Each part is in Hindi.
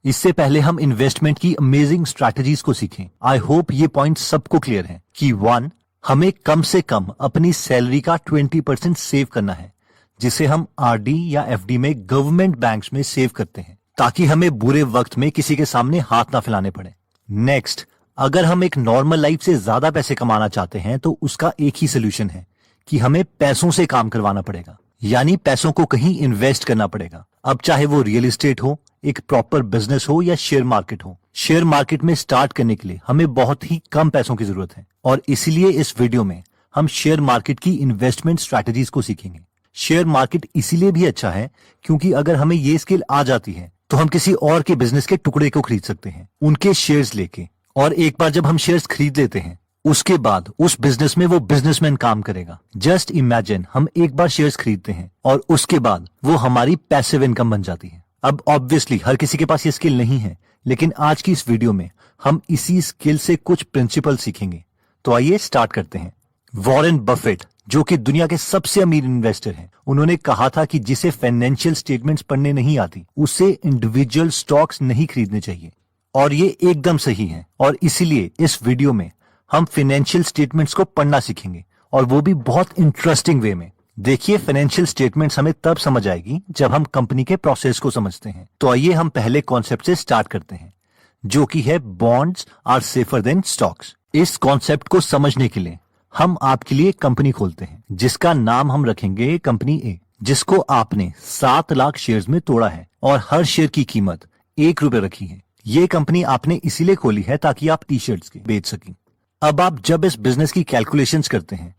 इससे पहले हम इन्वेस्टमेंट की अमेजिंग स्ट्रैटेजीज को सीखें। आई होप ये पॉइंट सबको क्लियर है कि 1. हमें कम से कम अपनी सैलरी का 20% सेव करना है, जिसे हम आरडी या एफडी में गवर्नमेंट बैंक्स में सेव करते हैं, ताकि हमें बुरे वक्त में किसी के सामने हाथ ना फैलाने पड़े। नेक्स्ट, अगर हम एक नॉर्मल लाइफ से ज्यादा पैसे कमाना चाहते हैं तो उसका एक ही सोल्यूशन है कि हमें पैसों से काम करवाना पड़ेगा, यानी पैसों को कहीं इन्वेस्ट करना पड़ेगा। अब चाहे वो रियल एस्टेट हो, एक प्रॉपर बिजनेस हो या शेयर मार्केट हो। शेयर मार्केट में स्टार्ट करने के लिए हमें बहुत ही कम पैसों की जरूरत है और इसीलिए इस वीडियो में हम शेयर मार्केट की इन्वेस्टमेंट स्ट्रैटेजीज को सीखेंगे। शेयर मार्केट इसीलिए भी अच्छा है क्योंकि अगर हमें ये स्किल आ जाती है तो हम किसी और के बिजनेस के टुकड़े को खरीद सकते हैं, उनके शेयर्स लेके, और एक बार जब हम शेयर्स खरीद लेते हैं उसके बाद उस बिजनेस में वो बिजनेसमैन काम करेगा। जस्ट इमेजिन, हम एक बार शेयर्स खरीदते हैं और उसके बाद वो हमारी पैसिव इनकम बन जाती है। अब ऑब्वियसली हर किसी के पास ये स्किल नहीं है, लेकिन आज की इस वीडियो में हम इसी स्किल से कुछ प्रिंसिपल सीखेंगे। तो आइए स्टार्ट करते हैं। वॉरेन बफेट, जो कि दुनिया के सबसे अमीर इन्वेस्टर हैं, उन्होंने कहा था कि जिसे फाइनेंशियल स्टेटमेंट्स पढ़ने नहीं आती उसे इंडिविजुअल स्टॉक्स नहीं खरीदने चाहिए, और ये एकदम सही है। और इसीलिए इस वीडियो में हम फाइनेंशियल स्टेटमेंट्स को पढ़ना सीखेंगे, और वो भी बहुत इंटरेस्टिंग वे में। देखिए, फाइनेंशियल स्टेटमेंट्स हमें तब समझ आएगी जब हम कंपनी के प्रोसेस को समझते हैं। तो आइए हम पहले कॉन्सेप्ट से स्टार्ट करते हैं, जो कि है bonds are safer than stocks. इस कॉन्सेप्ट को समझने के लिए हम आपके लिए कंपनी खोलते हैं, जिसका नाम हम रखेंगे कंपनी ए, जिसको आपने 7 लाख शेयर्स में तोड़ा है और हर शेयर की कीमत ₹1 रखी है। ये कंपनी आपने इसीलिए खोली है ताकि आप टी शर्ट्स बेच सकें। अब आप जब इस बिजनेस की कैलकुलेशंस करते हैं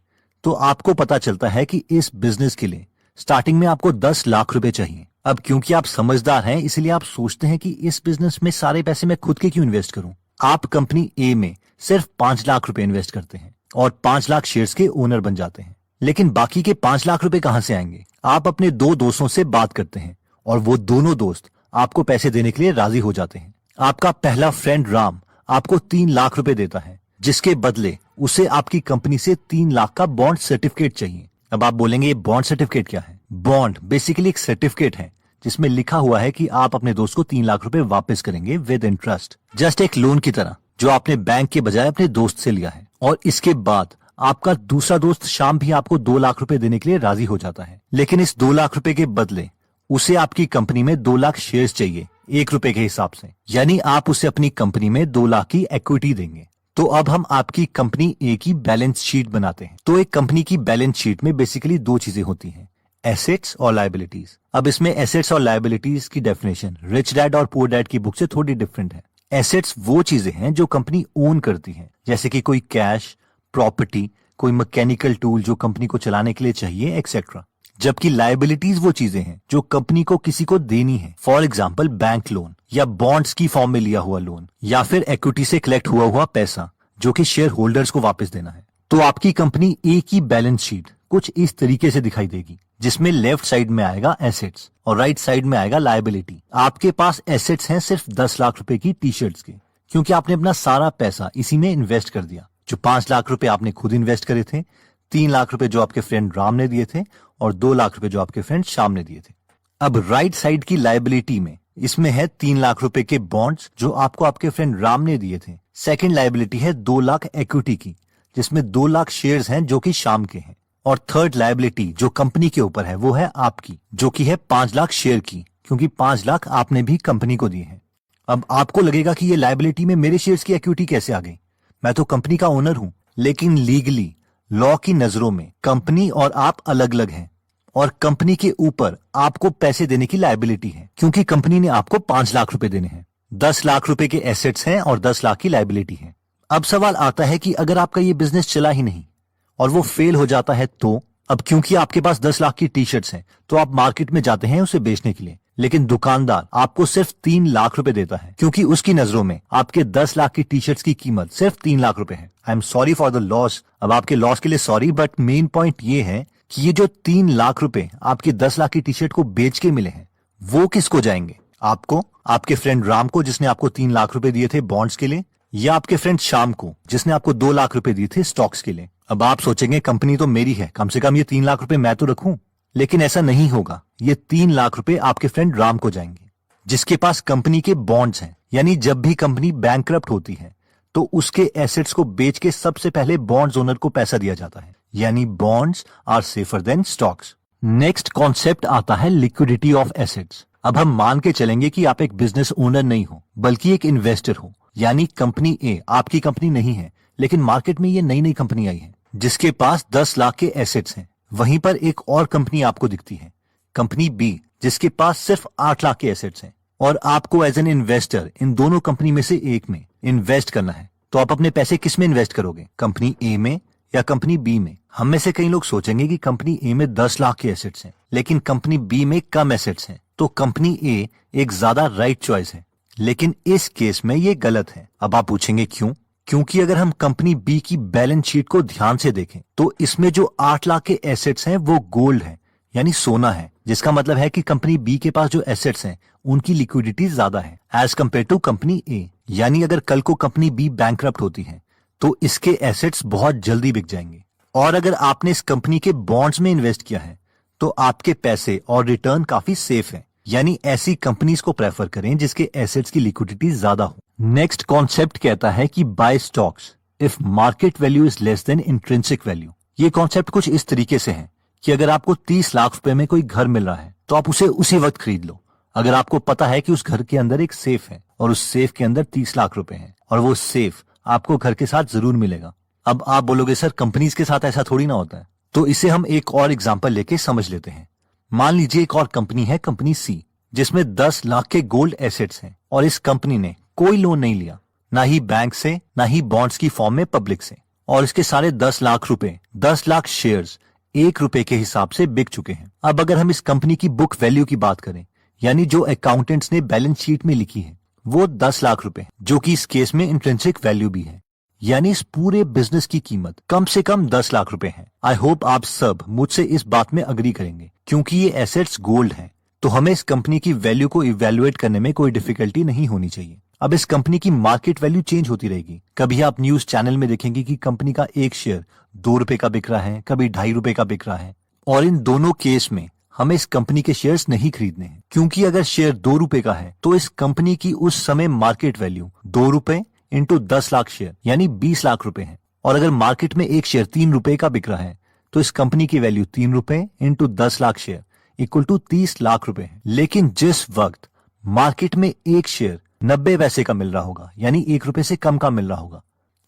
तो आपको पता चलता है कि इस बिजनेस के लिए स्टार्टिंग में आपको 10 लाख रुपए चाहिए। अब क्योंकि आप समझदार हैं, इसलिए आप सोचते हैं कि इस बिजनेस में सारे पैसे मैं खुद के क्यों इन्वेस्ट करूं। आप कंपनी ए में सिर्फ 5 लाख रुपए इन्वेस्ट करते हैं और 5 लाख शेयर्स के ओनर बन जाते हैं। लेकिन बाकी के 5 लाख रुपए कहां से आएंगे? आप अपने 2 दोस्तों से बात करते हैं और वो दोनों दोस्त आपको पैसे देने के लिए राजी हो जाते हैं। आपका पहला फ्रेंड राम आपको 3 लाख रुपए देता है, जिसके बदले उसे आपकी कंपनी से 3 लाख का बॉन्ड सर्टिफिकेट चाहिए। अब आप बोलेंगे, ये बॉन्ड सर्टिफिकेट क्या है? बॉन्ड बेसिकली एक सर्टिफिकेट है जिसमें लिखा हुआ है कि आप अपने दोस्त को 3 लाख रुपए वापस करेंगे विद इंटरेस्ट, जस्ट एक लोन की तरह जो आपने बैंक के बजाय अपने दोस्त से लिया है। और इसके बाद आपका दूसरा दोस्त श्याम भी आपको 2 लाख रुपए देने के लिए राजी हो जाता है, लेकिन इस 2 लाख रुपए के बदले उसे आपकी कंपनी में 2 लाख शेयर्स चाहिए ₹1 के हिसाब से, यानी आप उसे अपनी कंपनी में 2 लाख की इक्विटी देंगे। तो अब हम आपकी कंपनी ए की बैलेंस शीट बनाते हैं। तो एक कंपनी की बैलेंस शीट में बेसिकली 2 चीजें होती हैं, एसेट्स और लायबिलिटीज। अब इसमें एसेट्स और लायबिलिटीज की डेफिनेशन रिच डैड और पुअर डैड की बुक से थोड़ी डिफरेंट है। एसेट्स वो चीजें हैं जो कंपनी ओन करती है, जैसे कि कोई कैश, प्रॉपर्टी, कोई मैकेनिकल टूल जो कंपनी को चलाने के लिए चाहिए, एक्सेट्रा। जबकि लायबिलिटीज वो चीजें हैं जो कंपनी को किसी को देनी है, फॉर एग्जाम्पल बैंक लोन या बॉन्ड्स की फॉर्म में लिया हुआ लोन, या फिर इक्विटी से कलेक्ट हुआ पैसा जो कि शेयर होल्डर्स को वापस देना है। तो आपकी कंपनी ए की बैलेंस शीट कुछ इस तरीके से दिखाई देगी, जिसमें लेफ्ट साइड में आएगा एसेट्स और राइट साइड में आएगा लायबिलिटी। आपके पास एसेट्स हैं सिर्फ 10 लाख रुपए की टी शर्ट्स के, क्योंकि आपने अपना सारा पैसा इसी में इन्वेस्ट कर दिया। जो 5 लाख रुपए आपने खुद इन्वेस्ट करे थे, 3 लाख रुपए जो आपके फ्रेंड राम ने दिए थे और 2 लाख रुपए जो आपके फ्रेंड श्याम ने दिए थे। अब राइट साइड की लायबिलिटी में इसमें है 3 लाख रुपए के बॉन्ड्स जो आपको आपके फ्रेंड राम ने दिए थे। सेकंड लायबिलिटी है 2 लाख इक्विटी की, जिसमें 2 लाख शेयर्स हैं जो कि श्याम के हैं। और थर्ड लायबिलिटी जो कंपनी के ऊपर है वो है आपकी, जो कि है 5 लाख शेयर की, क्योंकि 5 लाख आपने भी कंपनी को दिए हैं। अब आपको लगेगा कि ये लायबिलिटी में मेरे शेयर्स की इक्विटी कैसे आ गई? मैं तो कंपनी का ओनर हूं। लेकिन लीगली, लॉ की नजरों में कंपनी और आप अलग अलग हैं, और कंपनी के ऊपर आपको पैसे देने की लायबिलिटी है, क्योंकि कंपनी ने आपको 5 लाख रुपए देने हैं। 10 लाख रुपए के एसेट्स हैं और 10 लाख की लायबिलिटी है। अब सवाल आता है कि अगर आपका ये बिजनेस चला ही नहीं और वो फेल हो जाता है तो? अब क्योंकि आपके पास 10 लाख की टी शर्ट्स हैं तो आप मार्केट में जाते हैं उसे बेचने के लिए, लेकिन दुकानदार आपको सिर्फ 3 लाख रुपए देता है, क्योंकि उसकी नजरों में आपके 10 लाख की टी शर्ट्स की कीमत सिर्फ 3 लाख रुपए है। I am sorry for the loss. अब आपके लॉस के लिए सॉरी, बट मेन पॉइंट ये है कि ये जो 3 लाख रुपए आपकी 10 लाख की टी शर्ट को बेच के मिले हैं, वो किसको जाएंगे? आपको, आपके फ्रेंड राम को जिसने आपको 3 लाख रुपए दिए थे बॉन्ड्स के लिए, या आपके फ्रेंड श्याम को जिसने आपको 2 लाख रुपए दिए थे स्टॉक्स के लिए। अब आप सोचेंगे कंपनी तो मेरी है, कम से कम ये 3 लाख रुपए मैं तो रखूं। लेकिन ऐसा नहीं होगा, ये 3 लाख रुपए आपके फ्रेंड राम को जाएंगे। जिसके पास कंपनी के बॉन्ड्स हैं, यानी जब भी कंपनी बैंकरप्ट होती है तो उसके एसेट्स को बेच के सबसे पहले बॉन्ड्स ओनर को पैसा दिया जाता है, यानी bonds are safer than stocks. Next concept आता है लिक्विडिटी ऑफ एसेट्स। अब हम मान के चलेंगे कि आप एक बिजनेस ओनर नहीं हो बल्कि एक इन्वेस्टर हो, यानी कंपनी ए आपकी कंपनी नहीं है, लेकिन मार्केट में ये नई नई कंपनी आई है जिसके पास 10 लाख के एसेट्स हैं। वहीं पर एक और कंपनी आपको दिखती है, कंपनी बी, जिसके पास सिर्फ 8 लाख के एसेट्स हैं, और आपको एज एन इन्वेस्टर इन दोनों कंपनी में से एक में इन्वेस्ट करना है। तो आप अपने पैसे किस में इन्वेस्ट करोगे, कंपनी ए में या कंपनी बी में? हम में से कई लोग सोचेंगे कि कंपनी ए में 10 लाख के एसेट्स हैं, लेकिन कंपनी बी में कम एसेट्स हैं, तो कंपनी ए एक ज्यादा राइट चॉइस है। लेकिन इस केस में ये गलत है। अब आप पूछेंगे क्यों? क्योंकि अगर हम कंपनी बी की बैलेंस शीट को ध्यान से देखें तो इसमें जो 8 लाख के एसेट्स हैं वो गोल्ड है, यानी सोना है, जिसका मतलब है कि कंपनी बी के पास जो एसेट्स हैं उनकी लिक्विडिटी ज्यादा है एज कम्पेयर टू कंपनी ए। यानी अगर कल को कंपनी बी बैंकरप्ट होती है तो इसके एसेट्स बहुत जल्दी बिक जाएंगे। और अगर आपने इस कंपनी के बॉन्ड्स में इन्वेस्ट किया है तो आपके पैसे और रिटर्न काफी सेफ है, यानी ऐसी कंपनीज को प्रेफर करें जिसके एसेट्स की लिक्विडिटी ज्यादा हो। नेक्स्ट कॉन्सेप्ट कहता है कि buy stocks if market value is less than intrinsic value. ये कॉन्सेप्ट कुछ इस तरीके से है कि अगर आपको 30 लाख रुपए में कोई घर मिल रहा है तो आप उसे उसी वक्त खरीद लो, अगर आपको पता है कि उस घर के अंदर एक सेफ है और उस सेफ के अंदर 30 लाख रुपए हैं और वो सेफ आपको घर के साथ जरूर मिलेगा। अब आप बोलोगे सर कंपनीज के साथ ऐसा थोड़ी ना होता है, तो इसे हम एक और एग्जांपल लेके समझ लेते हैं। मान लीजिए एक और कंपनी है, कंपनी सी, जिसमें 10 लाख के गोल्ड एसेट्स हैं और इस कंपनी ने कोई लोन नहीं लिया, ना ही बैंक से ना ही बॉन्ड्स की फॉर्म में पब्लिक से, और इसके सारे 10 लाख रुपए 10 लाख शेयर्स 1 रुपए के हिसाब से बिक चुके हैं। अब अगर हम इस कंपनी की बुक वैल्यू की बात करें, यानी जो अकाउंटेंट्स ने बैलेंस शीट में लिखी है, वो 10 लाख रुपए, जो कि इस केस में इंट्रिंसिक वैल्यू भी है, यानी इस पूरे बिजनेस की कीमत कम से कम 10 लाख रुपए है। आई होप आप सब मुझसे इस बात में अग्री करेंगे, क्योंकि ये एसेट्स गोल्ड हैं, तो हमें इस कंपनी की वैल्यू को इवैल्यूएट करने में कोई डिफिकल्टी नहीं होनी चाहिए। अब इस कंपनी की मार्केट वैल्यू चेंज होती रहेगी। कभी आप न्यूज चैनल में देखेंगे कि कंपनी का एक शेयर 2 रुपए का बिक रहा है, कभी 2.5 रुपए का बिक रहा है, और इन दोनों केस में हमें इस कंपनी के शेयर्स नहीं खरीदने हैं, क्योंकि अगर शेयर 2 रुपए का है तो इस कंपनी की उस समय मार्केट वैल्यू 2 रुपए इंटू 10 लाख शेयर यानी 20 लाख रुपए है। और अगर मार्केट में एक शेयर 3 रुपए का बिक रहा है तो इस कंपनी की वैल्यू 3 रुपए into 10 lakh share equal to 30 lakh रुपए है। लेकिन जिस वक्त मार्केट में एक शेयर 90 पैसे का मिल रहा होगा, यानी 1 रुपए से कम का मिल रहा होगा,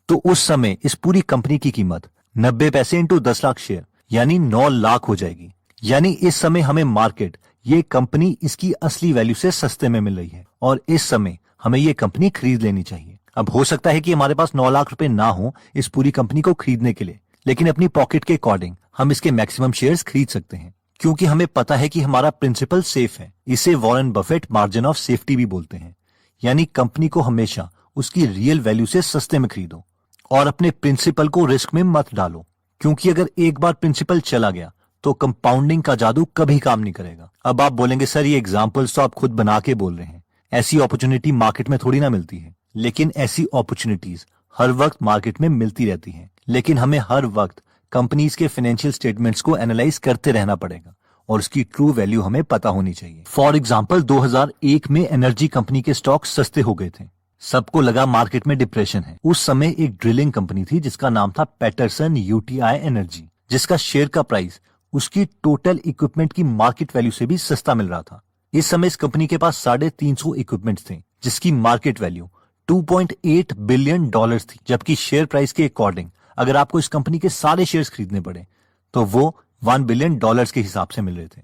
तो उस समय इस पूरी कंपनी की कीमत 90 पैसे इंटू 10 लाख शेयर यानी 9 लाख हो जाएगी। यानी इस समय हमें मार्केट ये कंपनी इसकी असली वैल्यू से सस्ते में मिल रही है और इस समय हमें ये कंपनी खरीद लेनी चाहिए। अब हो सकता है कि हमारे पास 9 लाख रुपए ना हो इस पूरी कंपनी को खरीदने के लिए, लेकिन अपनी पॉकेट के अकॉर्डिंग हम इसके मैक्सिमम शेयर्स खरीद सकते हैं, क्योंकि हमें पता है कि हमारा प्रिंसिपल सेफ है। इसे Warren Buffett margin of safety भी बोलते हैं, यानी कंपनी को हमेशा उसकी रियल वैल्यू से सस्ते में खरीदो और अपने प्रिंसिपल को रिस्क में मत डालो, क्योंकि अगर एक बार प्रिंसिपल चला गया तो कंपाउंडिंग का जादू कभी काम नहीं करेगा। अब आप बोलेंगे सर ये एग्जांपल्स तो आप खुद बना के बोल रहे हैं, ऐसी अपॉर्चुनिटी मार्केट में थोड़ी ना मिलती है। लेकिन ऐसी अपॉर्चुनिटीज हर वक्त मार्केट में मिलती रहती हैं, लेकिन हमें हर वक्त कंपनीज के फाइनेंशियल स्टेटमेंट्स को एनालाइज करते रहना पड़ेगा और उसकी ट्रू वैल्यू हमें पता होनी चाहिए। फॉर एग्जाम्पल 2001 में एनर्जी कंपनी के स्टॉक सस्ते हो गए थे, सबको लगा मार्केट में डिप्रेशन है। उस समय एक ड्रिलिंग कंपनी थी जिसका नाम था पैटरसन यूटीआई एनर्जी, जिसका शेयर का प्राइस उसकी टोटल इक्विपमेंट की मार्केट वैल्यू से भी सस्ता मिल रहा था। इस समय इस कंपनी के पास 350 इक्विपमेंट्स थे जिसकी मार्केट वैल्यू $2.8 बिलियन थी, जबकि शेयर प्राइस के अकॉर्डिंग अगर आपको इस कंपनी के सारे शेयर्स खरीदने पड़े तो वो $1 बिलियन के हिसाब से मिल रहे थे,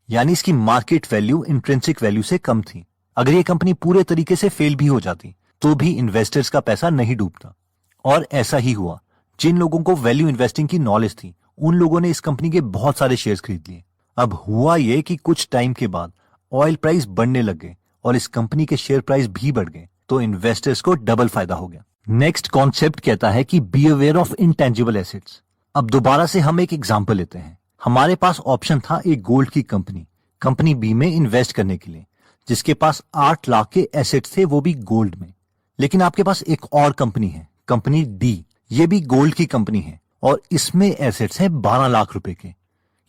यानी इसकी मार्केट वैल्यू इंट्रिंसिक वैल्यू से कम थी। अगर ये कंपनी पूरे तरीके से फेल भी हो जाती तो भी इन्वेस्टर्स का पैसा नहीं डूबता, और ऐसा ही हुआ। जिन लोगों को वैल्यू इन्वेस्टिंग की नॉलेज थी उन लोगों ने इस कंपनी के बहुत सारे शेयर्स खरीद लिए। अब हुआ ये कि कुछ टाइम के बाद ऑयल प्राइस बढ़ने लग गए और इस कंपनी के शेयर प्राइस भी बढ़ गए, तो इन्वेस्टर्स को डबल फायदा हो गया। नेक्स्ट कॉन्सेप्ट कहता है कि be aware of intangible assets. अब दोबारा से हम एक एग्जांपल लेते हैं। हमारे पास ऑप्शन था एक गोल्ड की कंपनी बी में इन्वेस्ट करने के लिए, जिसके पास 8 लाख के एसेट्स थे, वो भी गोल्ड में। लेकिन आपके पास एक और कंपनी है, कंपनी डी, ये भी गोल्ड की कंपनी है और इसमें एसेट्स हैं 12 लाख रुपए के।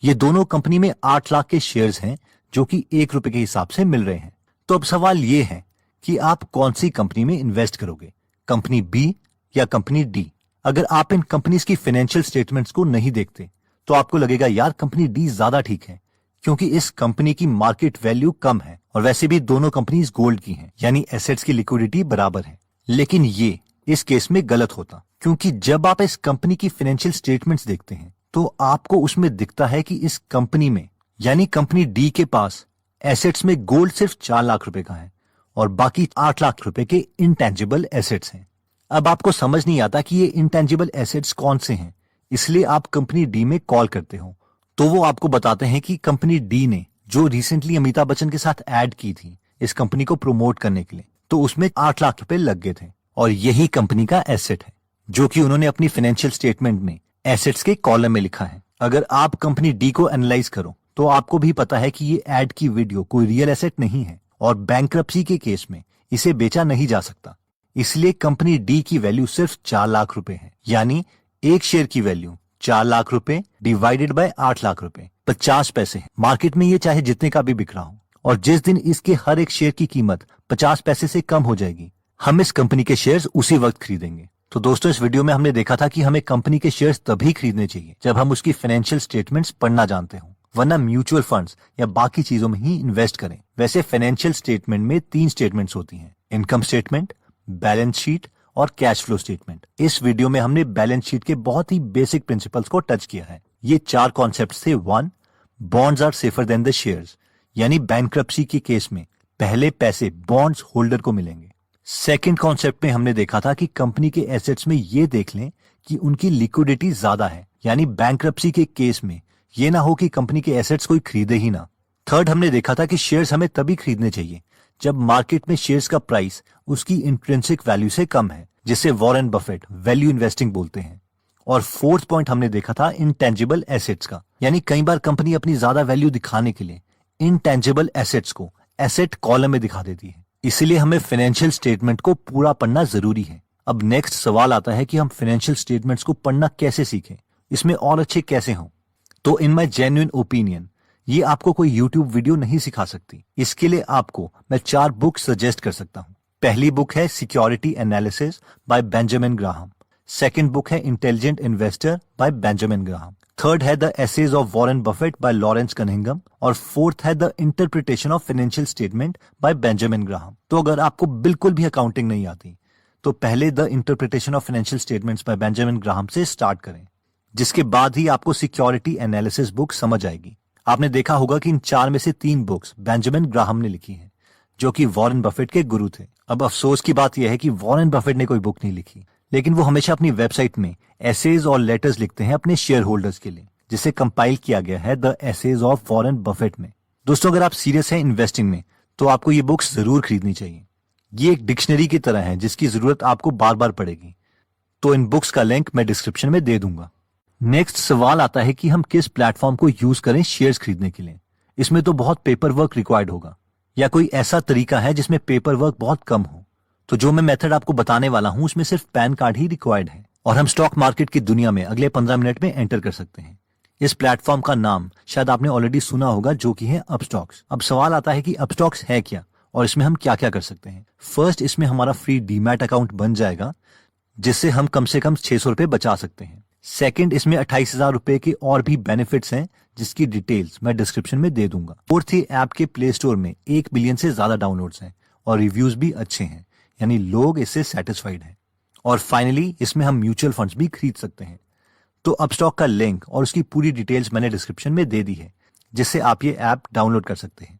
ये दोनों कंपनी में 8 लाख के शेयर्स हैं जो कि 1 रुपए के हिसाब से मिल रहे हैं। तो अब सवाल ये है कि आप कौन सी कंपनी में इन्वेस्ट करोगे, कंपनी बी या कंपनी डी। अगर आप इन कंपनीज की फाइनेंशियल स्टेटमेंट्स को नहीं देखते तो आपको लगेगा यार कंपनी डी ज्यादा ठीक है, क्योंकि इस कंपनी की मार्केट वैल्यू कम है और वैसे भी दोनों कंपनीज गोल्ड की हैं, यानी एसेट्स की लिक्विडिटी बराबर है। लेकिन ये इस केस में गलत होता, क्योंकि जब आप इस कंपनी की फाइनेंशियल स्टेटमेंट्स देखते हैं तो आपको उसमें दिखता है कि इस कंपनी में यानी कंपनी डी के पास एसेट्स में गोल्ड सिर्फ 4 लाख रुपए का है और बाकी 8 लाख रुपए के इंटेंजिबल एसेट्स हैं। अब आपको समझ नहीं आता कि ये इंटेंजिबल एसेट्स कौन से हैं, इसलिए आप कंपनी डी में कॉल करते हो तो वो आपको बताते हैं कि कंपनी डी ने जो रिसेंटली अमिताभ बच्चन के साथ ऐड की थी इस कंपनी को प्रमोट करने के लिए, तो उसमें 8 लाख रुपए लग गए थे और यही कंपनी का एसेट है जो कि उन्होंने अपनी फाइनेंशियल स्टेटमेंट में एसेट्स के कॉलम में लिखा है। अगर आप कंपनी डी को एनालाइज करो तो आपको भी पता है कि ये ऐड की वीडियो कोई रियल एसेट नहीं है और बैंक्रप्सी के केस में इसे बेचा नहीं जा सकता, इसलिए कंपनी डी की वैल्यू सिर्फ 4 लाख रुपए है, यानी एक शेयर की वैल्यू 4 लाख रुपए डिवाइडेड बाय 8 लाख रुपए 50 पैसे है। मार्केट में ये चाहे जितने का भी बिक रहा हो और जिस दिन इसके हर एक शेयर की कीमत 50 पैसे से कम हो जाएगी हम इस कंपनी के शेयर्स उसी वक्त खरीदेंगे। तो दोस्तों इस वीडियो में हमने देखा था कि हमें कंपनी के शेयर्स तभी खरीदने चाहिए जब हम उसकी फाइनेंशियल स्टेटमेंट्स पढ़ना जानते हो, वरना म्यूचुअल फंड्स या बाकी चीजों में ही इन्वेस्ट करें। वैसे फाइनेंशियल स्टेटमेंट में 3 स्टेटमेंट्स होती हैं, इनकम स्टेटमेंट, बैलेंस शीट और कैश फ्लो स्टेटमेंट। इस वीडियो में हमने बैलेंस शीट के बहुत ही बेसिक प्रिंसिपल्स को टच किया है। ये 4 कॉन्सेप्ट्स थे। 1, bonds are safer than the shares, यानी बैंक्रप्सी के केस में पहले पैसे बॉन्ड्स होल्डर को मिलेंगे। सेकंड कॉन्सेप्ट में हमने देखा था कि कंपनी के एसेट्स में ये देख लें कि उनकी लिक्विडिटी ज्यादा है, यानी बैंक्रप्सी के केस में ये ना हो कि कंपनी के एसेट्स कोई खरीदे ही ना। थर्ड हमने देखा था कि शेयर्स हमें तभी खरीदने चाहिए जब मार्केट में शेयर्स का प्राइस उसकी इंट्रिंसिक वैल्यू से कम है, जिसे वॉरेन बफेट वैल्यू इन्वेस्टिंग बोलते हैं। और फोर्थ पॉइंट हमने देखा था इंटेंजिबल एसेट्स का, यानी कई बार कंपनी अपनी ज्यादा वैल्यू दिखाने के लिए इंटेंजिबल एसेट्स को एसेट कॉलम में दिखा देती है, इसलिए हमें फाइनेंशियल स्टेटमेंट को पूरा पढ़ना जरूरी है। अब नेक्स्ट सवाल आता है कि हम फाइनेंशियल स्टेटमेंट्स को पढ़ना कैसे सीखें, इसमें और अच्छे कैसे हों। तो इन माय जेन्युइन ओपिनियन ये आपको कोई यूट्यूब वीडियो नहीं सिखा सकती। इसके लिए आपको मैं 4 बुक सजेस्ट कर सकता हूँ। पहली बुक है security analysis by Benjamin Graham, second book है intelligent investor by Benjamin Graham, third है the essays of Warren Buffett by Lawrence Cunningham और फोर्थ है the interpretation of financial statement by Benjamin Graham. तो अगर आपको बिल्कुल भी अकाउंटिंग नहीं आती तो पहले the interpretation of financial statements bye Benjamin Graham से स्टार्ट करें, जिसके बाद ही आपको सिक्योरिटी एनालिसिस बुक समझ आएगी। आपने देखा होगा कि इन 4 में से 3 बुक्स बेंजामिन ग्राहम ने लिखी हैं, जो कि वॉरेन बफेट के गुरु थे। अब अफसोस की बात यह है कि वॉरेन बफेट ने कोई बुक नहीं लिखी, लेकिन वो हमेशा अपनी वेबसाइट में एसेज और लेटर्स लिखते हैं अपने शेयर होल्डर्स के लिए, जिसे कंपाइल किया गया है the essays of Warren Buffett में। दोस्तों अगर आप सीरियस हैं इन्वेस्टिंग में तो आपको ये बुक्स जरूर खरीदनी चाहिए। ये एक डिक्शनरी की तरह है जिसकी जरूरत आपको बार बार पड़ेगी, तो इन बुक्स का लिंक मैं डिस्क्रिप्शन में दे दूंगा। नेक्स्ट सवाल आता है कि हम किस प्लेटफॉर्म को यूज करें शेयर्स खरीदने के लिए। इसमें तो बहुत पेपर वर्क रिक्वायर्ड होगा, या कोई ऐसा तरीका है जिसमें पेपर वर्क बहुत कम हो। तो जो मैं मेथड आपको बताने वाला हूं उसमें सिर्फ पैन कार्ड ही रिक्वायर्ड है और हम स्टॉक मार्केट की दुनिया में अगले 15 मिनट में एंटर कर सकते हैं। इस प्लेटफॉर्म का नाम शायद आपने ऑलरेडी सुना होगा, जो कि है अपस्टॉक्स। अब सवाल आता है कि अपस्टॉक्स है क्या और इसमें हम क्या क्या कर सकते हैं। फर्स्ट, इसमें हमारा फ्री डीमैट अकाउंट बन जाएगा जिससे हम कम से कम 600 रुपए बचा सकते हैं। सेकंड, इसमें 28,000 रुपए के और भी बेनिफिट्स हैं जिसकी डिटेल्स मैं डिस्क्रिप्शन में दे दूंगा। फोर्थ, ये ऐप के प्ले स्टोर में 1 बिलियन से ज्यादा डाउनलोड्स हैं और रिव्यूज भी अच्छे हैं, यानी लोग इससे सेटिस्फाइड हैं। और फाइनली इसमें हम म्यूचुअल फंड्स भी खरीद सकते हैं। तो अपस्टॉक का लिंक और उसकी पूरी डिटेल्स मैंने डिस्क्रिप्शन में दे दी है, जिससे आप ये ऐप डाउनलोड कर सकते हैं।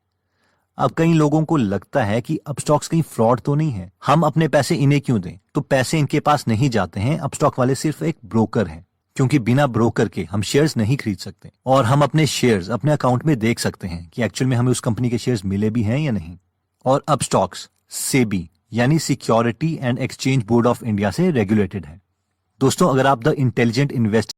अब कई लोगों को लगता है कि अपस्टॉक्स कहीं फ्रॉड तो नहीं है, हम अपने पैसे इन्हें क्यों दें। तो पैसे इनके पास नहीं जाते हैं, अपस्टॉक वाले सिर्फ एक ब्रोकर हैं, क्योंकि बिना ब्रोकर के हम शेयर्स नहीं खरीद सकते और हम अपने शेयर्स अपने अकाउंट में देख सकते हैं कि एक्चुअल में हमें उस कंपनी के शेयर्स मिले भी हैं या नहीं। और अपस्टॉक्स सेबी यानी security and exchange board of India से रेगुलेटेड है। दोस्तों अगर आप द इंटेलिजेंट इन्वेस्ट